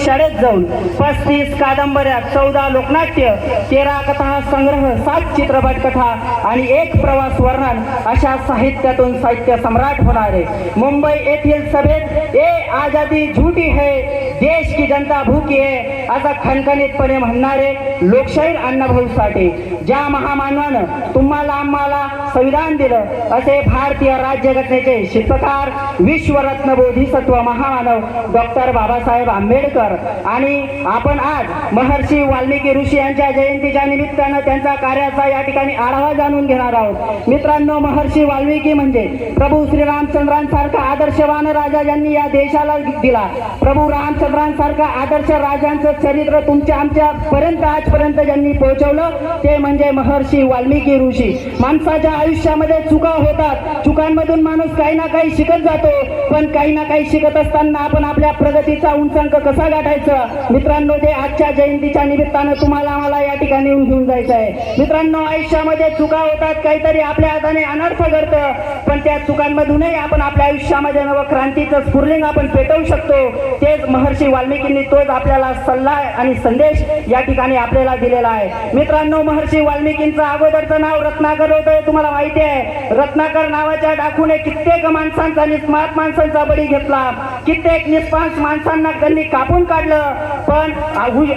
शाळेत जाऊन 35 कादंबऱ्या, 14 लोकनाट्य, 13 कथा संग्रह, 7 चित्रपट कथा आणि 1 प्रवास वर्णन अशा साहित्यातून साहित्य सम्राट होणारे मुंबई येथील सभेत "ए आजादी झूठी है, देश की जनता भूकी है" असा खणखणीतपणे म्हणणारे लोकशाहीर अण्णाभाऊ साठे, ज्या महामानवानं तुम्हाला आम्हाला संविधान दिलं, असे भारतीय राज्यघटनेचे शिल्पकार, विश्वरत्न बोधिसत्व महामानव डॉक्टर बाबासाहेब आंबेडकर. आणि आपण आज महर्षी वाल्मिकी ऋषी यांच्या जयंतीच्या निमित्तानं त्यांचा कार्याचा या ठिकाणी आढावा जाणून घेणार आहोत. मित्रांनो, महर्षी वाल्मिकी म्हणजे प्रभू श्रीरामचंद्रांसारखा आदर्शवान राजा ज्यांनी या देशाला दिला. प्रभू रामचंद्रांसारखा आदर्श राजांचं चरित्र तुमच्या आमच्या पर्यंत आजपर्यंत ज्यांनी पोहोचवलं ते म्हणजे महर्षी वाल्मिकी ऋषी. माणसाच्या आयुष्यामध्ये चुका होतात, चुकांमधून माणूस काही ना काही शिकत जातो, पण काही ना काही शिकत असताना आपण आपल्या प्रगतीचा उंचांक कसा गाठायचा, मित्रांनो, ते आजच्या जयंतीच्या निमित्तानं तुम्हाला आम्हाला या ठिकाणी घेऊन जायचं आहे. मित्रांनो, आयुष्यामध्ये चुका होतात, काहीतरी आपल्या हाताने अनर्थ घडतं, पण त्या चुकांमधूनही आपण आपल्या आयुष्यामध्ये नवक्रांतीचं स्फुरलिंग आपण पेटवू शकतो. तेच महर्षी वाल्मिकींनी तोच आपल्याला सल्ला आणि संदेश या ठिकाणी आपल्याला दिलेला आहे. मित्रांनो, महर्षी वाल्मिकींचं अगोदरचं नाव रत्नाकर होतं, तुम्हाला माहिती आहे. रत्नाकर नावाच्या डाकूने कित्येक माणसांचा, निस्मार्थ माणसांचा बळी घेतला, कित्येक निष्पास माणसांना त्यांनी कापून काढलं, पण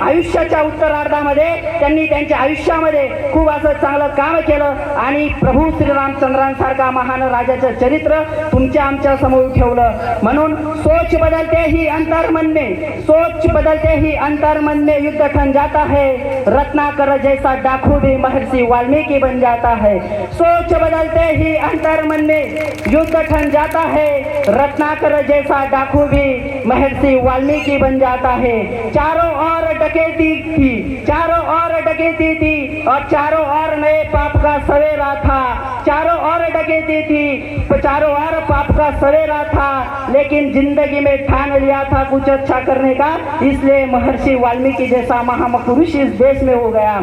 आयुष्याच्या उत्तरार्धामध्ये त्यांनी त्यांच्या आयुष्यामध्ये खूप असं चांगलं काम केलं आणि प्रभू श्रीरामचंद्रांसारखा महान राजाचं चरित्र तुमच्या आमच्या समोर ठेवलं. म्हणून सोच बदलते ही अंतर मन में, सोच बदलते ही अंतर मन में युद्ध ठन जाता है, रत्नाकर जैसा डाकू भी महर्षि वाल्मीकि बन जाता है. सोच बदलते ही अंतर मन में युद्ध ठन जाता है, रत्नाकर जैसा डाकू भी महर्षि वाल्मीकि बन जाता है. चारों ओर डकैती थी, चारों ओर डकैती थी और चारों ओर नए पाप का सवेरा था. चारों ओर डकैती थी, चारों ओर पाप का सवेरा था, लेकिन जिंदगी में ठान लिया था कुछ अच्छा करने का, इसलिए महर्षि वाल्मीकि जैसा महापुरुष इस देश में हो गया.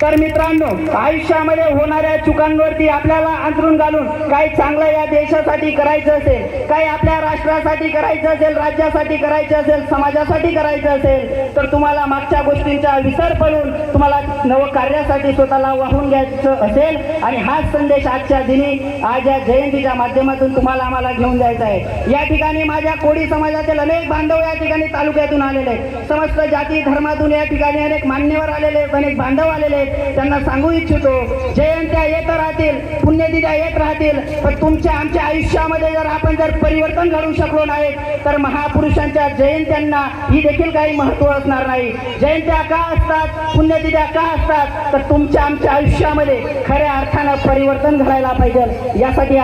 तर मित्रांनो, आयुष्यामध्ये होणाऱ्या चुकांवरती आपल्याला अंतरून घालून काही चांगलं या देशासाठी करायचं असेल, काही आपल्या राष्ट्रासाठी करायचं असेल, राज्यासाठी करायचं असेल, समाजासाठी करायचं असेल, तर तुम्हाला मागच्या गोष्टींचा विसर पडून तुम्हाला नवकार्यासाठी स्वतःला वाहून घ्यायचं असेल आणि हाच संदेश आजच्या दिनी, आज या जयंतीच्या माध्यमातून तुम्हाला आम्हाला घेऊन जायचा आहे. या ठिकाणी माझ्या कोळी समाजातील अनेक बांधव या ठिकाणी तालुक्यातून आलेले आहेत, समस्त जाती धर्मातून या ठिकाणी अनेक मान्यवर आलेले आहेत, अनेक बांधव आलेले आहेत. त्यांना सांगू इच्छितो, जयंत्या येत राहतील, पुण्यतिथ्या येत राहतील, पण तुमच्या आमच्या आयुष्यामध्ये जर परिवर्तन घडवू शकलो नाही तर महापुरुषांच्या जयंत्यांना ही देखील काही महत्त्व असणार नाही. जयंत्या का असतात, पुण्यतिथ्या का असतात, तर तुमच्या आमच्या आयुष्यामध्ये खऱ्या अर्थानं परिवर्तन घडायला पाहिजे. यासाठी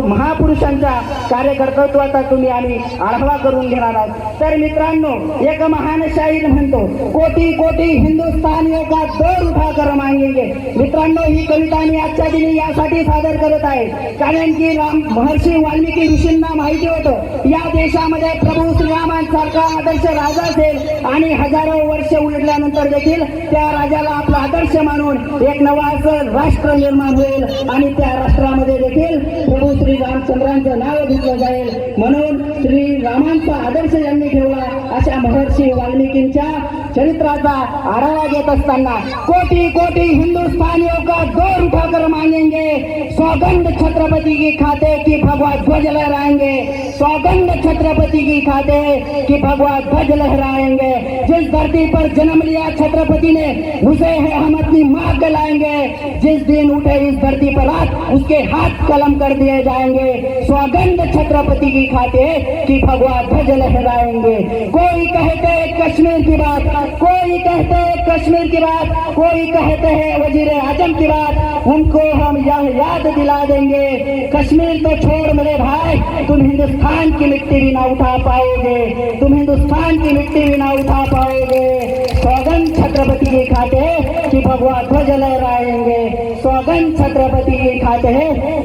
महापुरुषांचा कार्यकर्तृत्वाचा तुम्ही आम्ही आढावा करून घेणार आहोत. तर मित्रांनो, एक महान शाहीर म्हणतो, कोटी कोटी हिंदुस्तानियों का दौर उठा कर मागेंगे. मित्रांनो, ही कविता मी आजच्या दिनी यासाठी सादर करत आहे कारण की महर्षी वाल्मिकी ऋषींना माहिती होतं या देशामध्ये प्रभू श्रीरामांसारखा आदर्श राजा असेल आणि हजारो वर्ष उलटल्यानंतर देखील त्या राजाला आपला आदर्श मानून एक नवा असं राष्ट्र निर्माण होईल आणि त्या राष्ट्रामध्ये देखील प्रभू श्री रामचंद्रांचं नाव घेतलं जाईल. म्हणून श्रीरामांचा आदर्श यांनी ठेवला. अशा महर्षी वाल्मिकींच्या चरित्राचा आढावा घेत असताना कोटी कोटी हिंदुस्तानियों का दौर उठाकर मांगेंगे, सौगंध छत्रपति की खाते की भगवा ध्वज लहराएंगे, सौगंध छत्रपति की खाते की भगवा ध्वज लहराएंगे. जिस धरती पर जन्म लिया छत्रपति ने उसे है हम अपनी मां कहलाएंगे, जिस दिन उठे इस धरती पर रात उसके हाथ कलम कर दिए जाएंगे. सौगंध छत्रपति की खाते की भगवा ध्वज लहराएंगे. कोई कहते कश्मीर की बात, कोई कहते कश्मीर की बात, कोई कहते हैं वजीर आजम की बात, उनको हम यह याद दिला देंगे, कश्मीर तो छोड़ मेरे भाई, तुम हिंदुस्तान की मिट्टी भी ना उठा पाओगे, तुम हिंदुस्तान की मिट्टी भी ना उठा पाओगे. सौगंध छत्रपति की खाते कि भगवा ध्वज लहराएंगे, सौगंध छत्रपति की खाते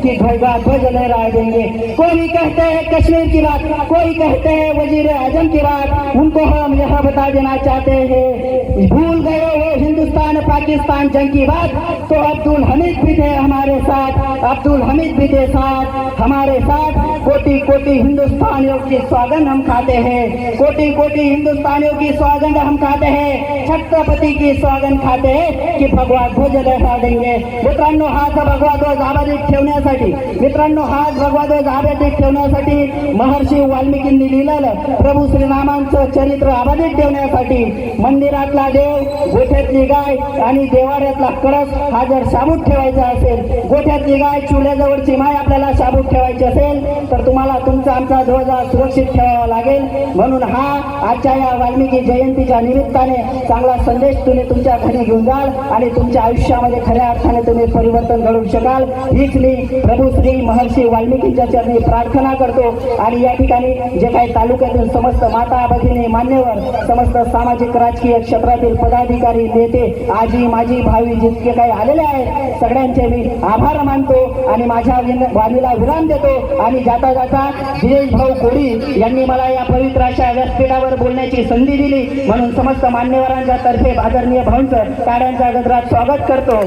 कि भगवा ध्वज लहरा देंगे. कोई कहते हैं कश्मीर की बात, कोई कहते हैं वजीर आजम की बात, उनको हम यह बता देना चाहते हैं, भूल गए वो हिंदुस्तान पाकिस्तान जंग की बात तो अब्दुल हमीद भी थे हमारे साथ, अब्दुल हमीद भी थे साथ हमारे साथ। कोटि कोटि हिंदुस्तानियों की स्वागत हम खाते हैं, कोटि कोटि हिंदुस्तानियों की स्वागत हम खाते हैं, छत्रपती की स्वागत खाते हैं की भगवा ध्वज लहरा देंगे। मित्रांनो, हाच भगवा ध्वज आबादित ठेवण्यासाठी, मित्रांनो हाच भगवा ध्वज आबादित ठेवण्यासाठी महर्षी वाल्मिकींनी लिहिलेलं प्रभू श्रीरामांचं चरित्र आबादित ठेवण्यासाठी मंदिरातला देव, गोठ्यातली गाय आणि देवाऱ्यातला कळस हा जर शाबूत ठेवायचा असेल, गोठ्यातली गाय चुल्याजवळची माय आपल्याला शाबूत ठेवायची असेल तर तुम्हाला तुमचा आमचा ध्वज सुरक्षित ठेवावा लागेल। म्हणून हा आजच्या या वाल्मिकी जयंतीच्या निमित्ताने चांगला संदेश तुम्ही तुमच्या घरी घेऊन जाल आणि तुमच्या आयुष्यामध्ये खऱ्या अर्थाने तुम्ही परिवर्तन घडवू शकाल, हीच मी प्रभू श्री महर्षी वाल्मिकींच्या चरणी प्रार्थना करतो। आणि या ठिकाणी जे काही तालुक्यातील समस्त माता भगिनी मान्यवर, समस्त सामाजिक राजकीय क्षेत्रातील पदाधिकारी, नेते, आजी माजी भावी जितके काही आलेले आहेत सगळ्यांचे मी आभार मानतो आणि माझ्या वाणीला विराम देतो। आणि जाता जाता गिरीश भाऊ कोळी यांनी मला या पवित्र अशा व्यासपीठावर बोलण्याची संधी दिली, म्हणून समस्त मान्यवरांच्या तर्फे आदरणीय भाऊंचं टाळ्यांच्या गजरात स्वागत करतो।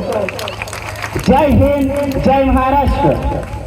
जय हिंद, जय महाराष्ट्र।